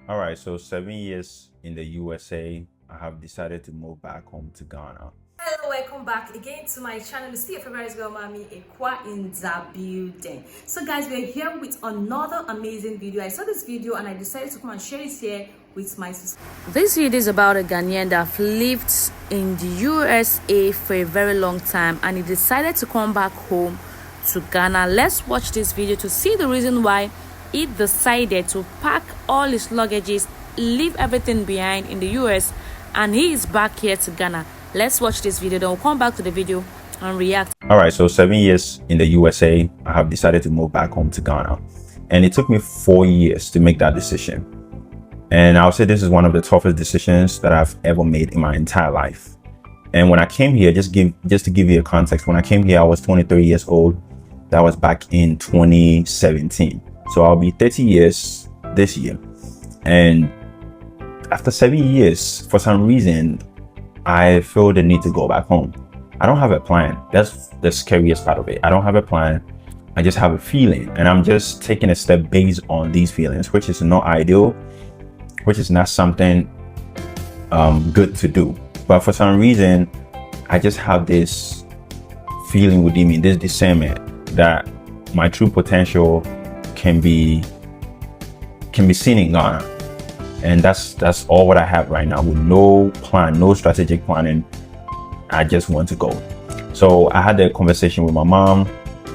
All right, so 7 years in the USA, I have decided to move back home to Ghana. Hello, welcome back again to my channel. It's still your favorite girl, Mommy Ekwa in the building. So guys, we're here with another amazing video. I saw this video and I decided to come and share it here with my sister. This video is about a Ghanaian that lived in the USA for a very long time and he decided to come back home to Ghana. Let's watch this video to see the reason why he decided to pack all his luggages, leave everything behind in the US, and he is back here to Ghana. Let's watch this video, then we'll come back to the video and react. All right, so 7 years in the USA, I have decided to move back home to Ghana. And it took me 4 years to make that decision. And I'll say this is one of the toughest decisions that I've ever made in my entire life. And when I came here, just to give you a context, when I came here, I was 23 years old. That was back in 2017. So I'll be 30 years this year. And after 7 years, for some reason, I feel the need to go back home. I don't have a plan. That's the scariest part of it. I don't have a plan. I just have a feeling, and I'm just taking a step based on these feelings, which is not ideal, which is not something good to do. But for some reason, I just have this feeling within me, this discernment that my true potential can be seen in Ghana. And that's all what I have right now, with no plan, no strategic planning. I just want to go. So I had a conversation with my mom.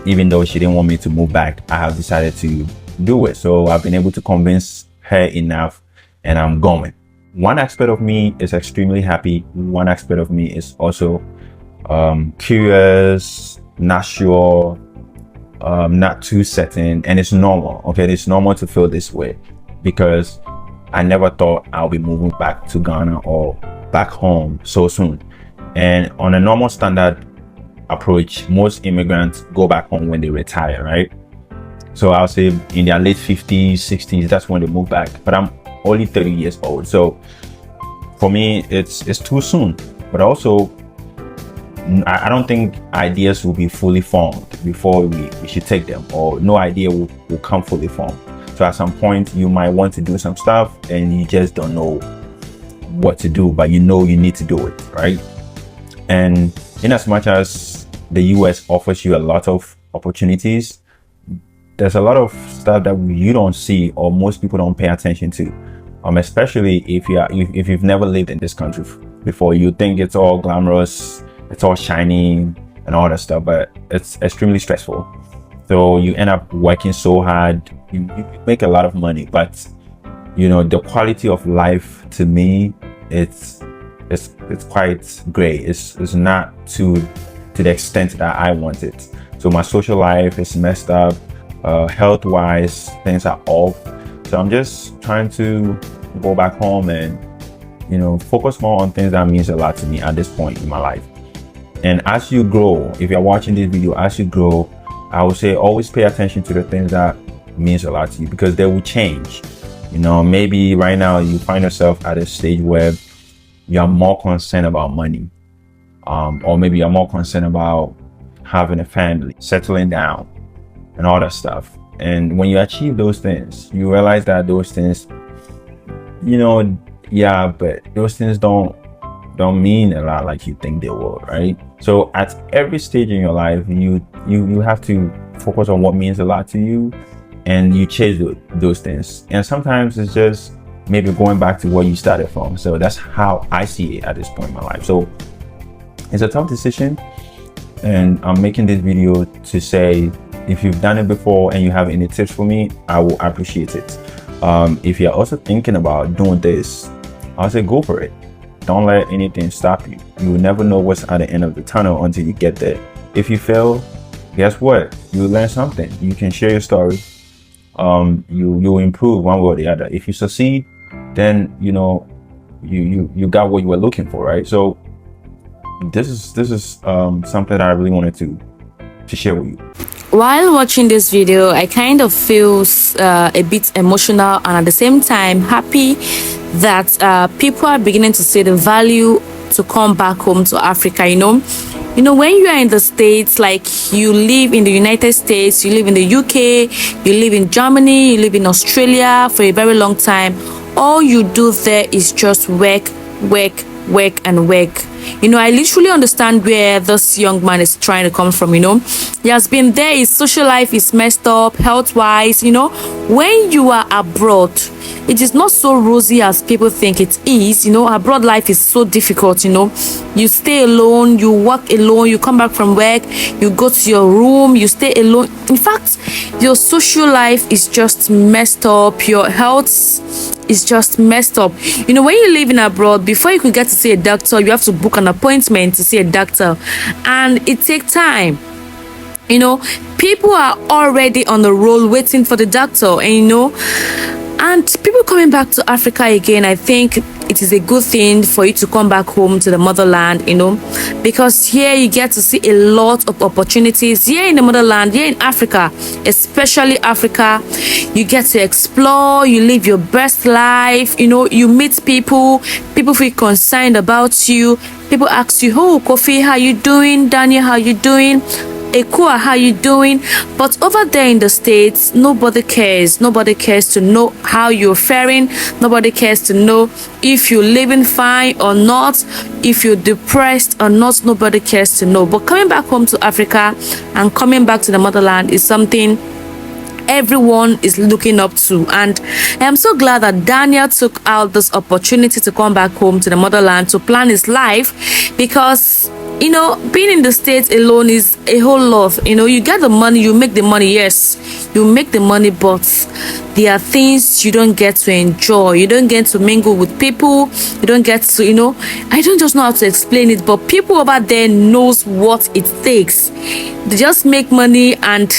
Even though she didn't want me to move back, I have decided to do it. So I've been able to convince her enough, and I'm going. One aspect of me is extremely happy. One aspect of me is also curious, not sure, not too certain, and it's normal. Okay, it's normal to feel this way because I never thought I'll be moving back to Ghana or back home so soon. And on a normal standard approach, most immigrants go back home when they retire, right? So I'll say in their late 50s, 60s, that's when they move back. But I'm only 30 years old. So for me, it's too soon. But also, I don't think ideas will be fully formed before we should take them, or no idea will come fully formed. So at some point, you might want to do some stuff and you just don't know what to do, but you know you need to do it, right? And in as much as the US offers you a lot of opportunities, there's a lot of stuff that you don't see, or most people don't pay attention to. Especially if you've never lived in this country before. You think it's all glamorous, it's all shiny and all that stuff, but it's extremely stressful. So you end up working so hard, you make a lot of money, but you know, the quality of life to me, it's quite great. It's not to the extent that I want it. So my social life is messed up, health wise, things are off. So I'm just trying to go back home and, you know, focus more on things that means a lot to me at this point in my life. And as you grow, if you're watching this video, as you grow, I would say always pay attention to the things that means a lot to you, because they will change. You know, maybe right now you find yourself at a stage where you're more concerned about money, or maybe you're more concerned about having a family, settling down, and all that stuff. And when you achieve those things, you realize that those things, you know, yeah, but those things don't mean a lot like you think they will, right? So at every stage in your life, you have to focus on what means a lot to you, and you chase those things. And sometimes it's just maybe going back to where you started from. So that's how I see it at this point in my life. So it's a tough decision, and I'm making this video to say, if you've done it before and you have any tips for me, I will appreciate it. If you're also thinking about doing this, I'll say go for it. Don't let anything stop you. You will never know what's at the end of the tunnel until you get there. If you fail, guess what? You learn something. You can share your story. You'll improve one way or the other. If you succeed, then you know you got what you were looking for, right? So this is something that I really wanted to share with you. While watching this video, I kind of feel a bit emotional and at the same time happy that people are beginning to see the value to come back home to Africa. You know, when you are in the States, like you live in the United States, you live in the UK, you live in Germany, you live in Australia for a very long time, all you do there is just work, and work. I literally understand where this young man is trying to come from. He has been there, his social life is messed up health wise. When you are abroad, it is not so rosy as people think it is. Abroad life is so difficult. You stay alone, you work alone, you come back from work, you go to your room, you stay alone. In fact, your social life is just messed up, your health is just messed up. When you live in abroad, before you could get to see a doctor, you have to book an appointment to see a doctor, and it takes time. People are already on the roll waiting for the doctor, and people coming back to Africa again, I think it is a good thing for you to come back home to the motherland, because here you get to see a lot of opportunities here in the motherland, here in Africa, especially Africa. You get to explore, you live your best life, you meet people feel concerned about you. People ask you, oh, Kofi, how you doing? Daniel, how you doing? Ekua, how you doing? But over there in the States, nobody cares to know how you're faring. Nobody cares to know if you're living fine or not, if you're depressed or not. Nobody cares to know. But coming back home to Africa and coming back to the motherland is something everyone is looking up to, and I am so glad that Daniel took out this opportunity to come back home to the motherland to plan his life, because being in the States alone is a whole lot. You get the money, you make the money, yes, you make the money, but there are things you don't get to enjoy. You don't get to mingle with people. You don't get to, I don't just know how to explain it, but people over there knows what it takes. They just make money, and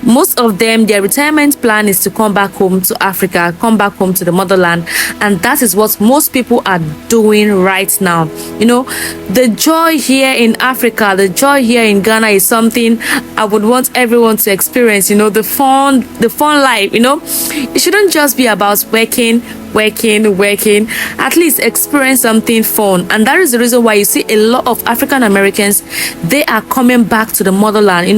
most of them, their retirement plan is to come back home to Africa, come back home to the motherland, and that is what most people are doing right now. The joy here in Africa, the joy here in Ghana is something I would want everyone to experience. The fun life. It shouldn't just be about working. At least experience something fun, and that is the reason why you see a lot of African Americans, they are coming back to the motherland.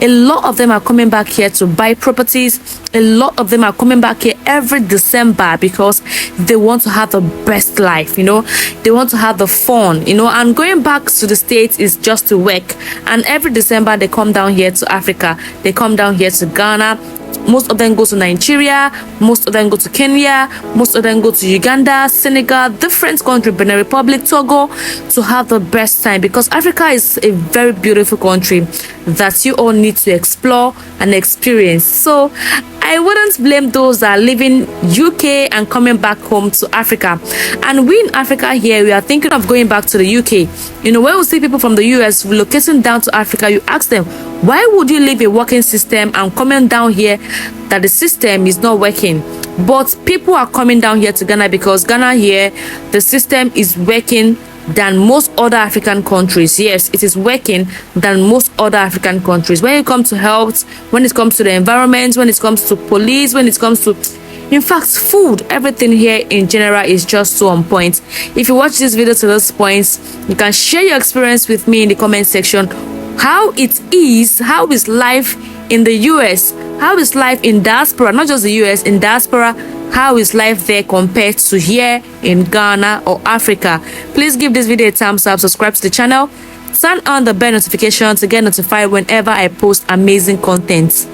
A lot of them are coming back here to buy properties. A lot of them are coming back here every December because they want to have the best life. They want to have the fun. And going back to the States is just to work, and every December they come down here to Africa, they come down here to Ghana. Most of them go to Nigeria, most of them go to Kenya, most of them go to Uganda, Senegal, different countries, Benin Republic, Togo, to have the best time, because Africa is a very beautiful country that you all need to explore and experience. So I wouldn't blame those that are living UK and coming back home to Africa. And we in Africa here, we are thinking of going back to the UK. When we see people from the US relocating down to Africa, you ask them, why would you leave a working system and coming down here that the system is not working? But people are coming down here to Ghana because Ghana here, the system is working than most other African countries. Yes, it is working than most other African countries. When it comes to health, when it comes to the environment, when it comes to police, when it comes to, in fact, food, everything here in general is just so on point. If you watch this video to those points, you can share your experience with me in the comment section. How is life in the US? How is life in diaspora? Not just the US, in diaspora. How is life there compared to here in Ghana or Africa? Please give this video a thumbs up, subscribe to the channel, turn on the bell notification to get notified whenever I post amazing content.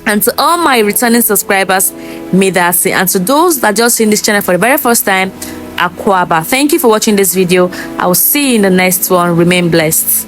And to all my returning subscribers, Medasi, and to those that just seen this channel for the very first time, Akwaba. Thank you for watching this video. I will see you in the next one. Remain blessed.